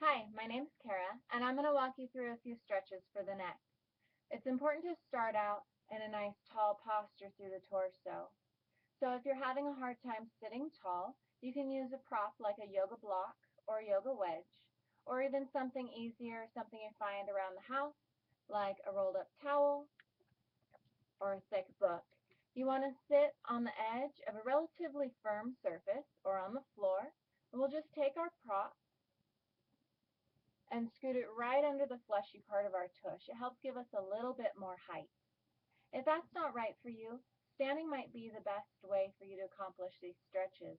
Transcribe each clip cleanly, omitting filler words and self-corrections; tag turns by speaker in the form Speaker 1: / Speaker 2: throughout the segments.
Speaker 1: Hi, my name's Kara, and I'm going to walk you through a few stretches for the neck. It's important to start out in a nice tall posture through the torso. So if you're having a hard time sitting tall, you can use a prop like a yoga block or a yoga wedge, or even something easier, something you find around the house, like a rolled up towel or a thick book. You want to sit on the edge of a relatively firm surface or on the floor, and we'll just take our prop and scoot it right under the fleshy part of our tush. It helps give us a little bit more height. If that's not right for you, standing might be the best way for you to accomplish these stretches.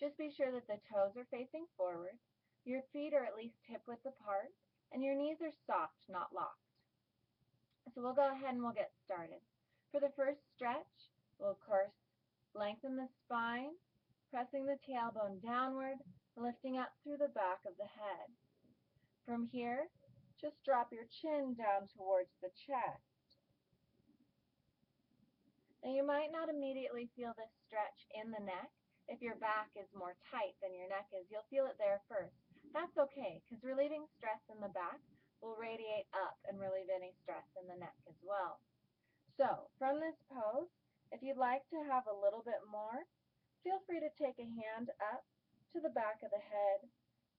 Speaker 1: Just be sure that the toes are facing forward, your feet are at least hip width apart, and your knees are soft, not locked. So we'll go ahead and we'll get started. For the first stretch, we'll of course lengthen the spine, pressing the tailbone downward, lifting up through the back of the head. From here, just drop your chin down towards the chest. Now you might not immediately feel this stretch in the neck. If your back is more tight than your neck is, you'll feel it there first. That's okay, because relieving stress in the back will radiate up and relieve any stress in the neck as well. So, from this pose, if you'd like to have a little bit more, feel free to take a hand up to the back of the head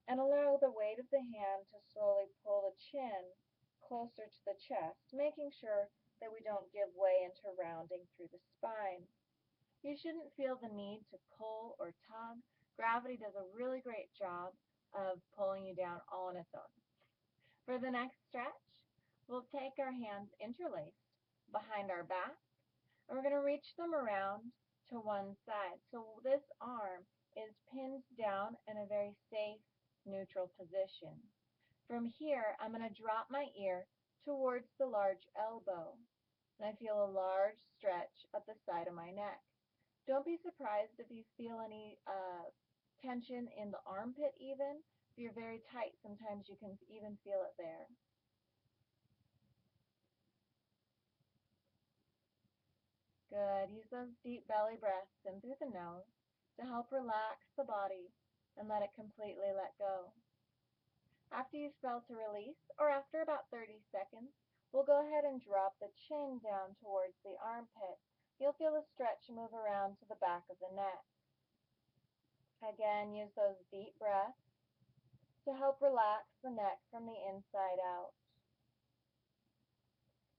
Speaker 1: and allow the weight of the hand to slowly pull the chin closer to the chest, making sure that we don't give way into rounding through the spine. You shouldn't feel the need to pull or tug. Gravity does a really great job of pulling you down all on its own. For the next stretch, we'll take our hands interlaced behind our back, and we're going to reach them around to one side. So this arm is pinned down in a very safe, neutral position. From here, I'm going to drop my ear towards the large elbow, and I feel a large stretch at the side of my neck. Don't be surprised if you feel any tension in the armpit even. If you're very tight, sometimes you can even feel it there. Good. Use those deep belly breaths in through the nose to help relax the body and let it completely let go. After you felt a release, or after about 30 seconds, we'll go ahead and drop the chin down towards the armpit. You'll feel the stretch move around to the back of the neck. Again, use those deep breaths to help relax the neck from the inside out.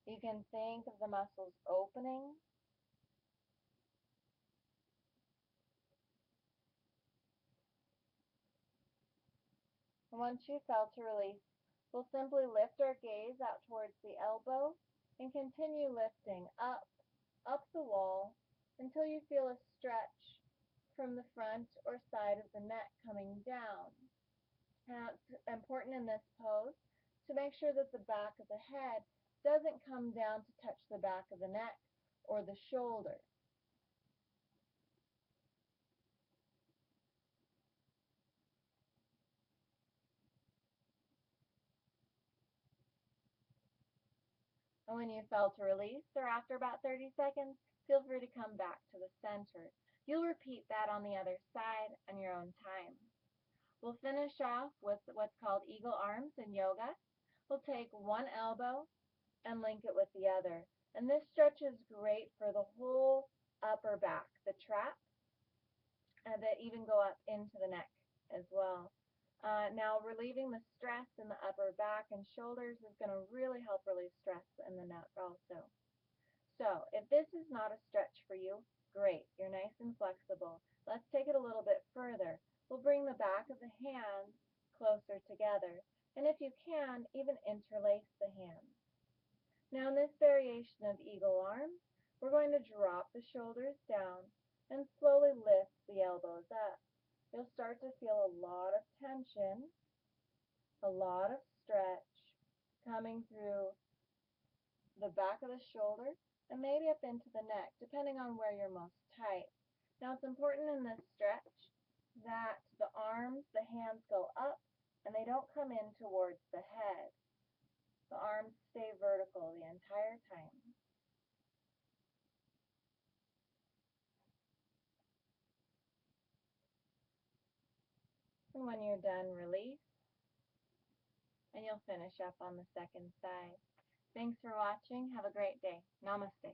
Speaker 1: You can think of the muscles opening. And once you felt a release, we'll simply lift our gaze out towards the elbow and continue lifting up the wall until you feel a stretch from the front or side of the neck coming down. Now it's important in this pose to make sure that the back of the head doesn't come down to touch the back of the neck or the shoulder. And when you felt a release, or after about 30 seconds, feel free to come back to the center. You'll repeat that on the other side on your own time. We'll finish off with what's called eagle arms in yoga. We'll take one elbow and link it with the other. And this stretch is great for the whole upper back, the trap, and that even go up into the neck as well. Now, relieving the stress in the upper back and shoulders is going to really help relieve stress in the neck also. So, if this is not a stretch for you, great, you're nice and flexible. Let's take it a little bit further. We'll bring the back of the hands closer together, and if you can, even interlace the hands. Now, in this variation of eagle arms, we're going to drop the shoulders down and slowly lift the elbows up. You'll start to feel a lot of tension, a lot of stretch coming through the back of the shoulder and maybe up into the neck, depending on where you're most tight. Now, it's important in this stretch that the arms, the hands go up and they don't come in towards the head. The arms stay vertical the entire time. And when you're done, release. you'll finish up on the second side. Thanks for watching. Have a great day. Namaste.